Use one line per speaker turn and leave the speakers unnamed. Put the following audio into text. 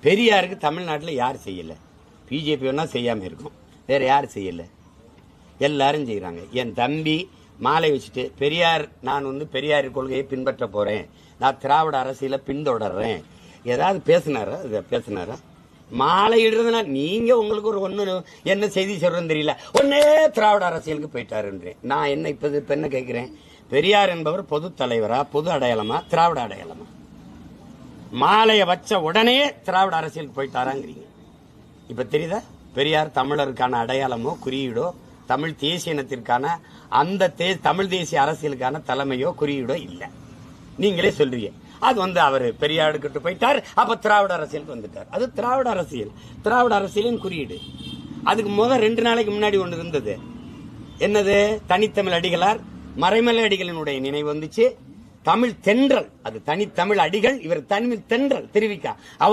பெரியாருக்கு தமிழ்நாட்டில் யார் செய்யல? பிஜேபி வேணா செய்யாம இருக்கும், வேற யார் செய்யல? எல்லாரும் செய்யறாங்க. என் தம்பி மாலை வச்சுட்டு பெரியார், நான் பெரியார் கொள்கையை பின்பற்ற போறேன், நான் திராவிட அரசியல பின்தொடர்றேன், ஏதாவது பேசினாரா? மாலை இடுறதுனா நீங்க உங்களுக்கு ஒரு ஒண்ணு என்ன செய்தி சொல்றதுன்னு தெரியல, ஒன்னே திராவிட அரசியலுக்கு போயிட்டாருன்றேன். நான் என்ன இப்ப என்ன கேட்கிறேன், பெரியார் என்பவர் பொது தலைவரா, பொது அடையாளமா, திராவிட அடையாளமா? மாலைய வச்ச உடனே திராவிட அரசியலுக்கு போயிட்டாராங்கிறீங்க. இப்ப தெரியுதா? பெரியார் தமிழருக்கான அடையாளமோ குறியீடோ, தமிழ் தேசிய இனத்திற்கான அந்த தமிழ் தேசிய அரசியலுக்கான தலைமையோ குறியீடோ இல்ல. நீங்களே சொல்றீங்க. அது அவர் பெரியார் கிட்ட போயிட்டார், அப்ப திராவிட அரசியலுக்கு வந்துட்டார். அது திராவிட அரசியல், திராவிட அரசியலின் குறியீடு. அதுக்கு 2 நாளைக்கு முன்னாடி ஒன்று இருந்தது. என்னது? தனித்தமிழ் அடிகளார், மறைமலை அடிகளினுடைய நினைவு வந்துச்சு. தமிழ் தென்றல், அது தனித்தமிழ் அடிகள், இவர் தமிழ் தென்றல் தெரிவிக்க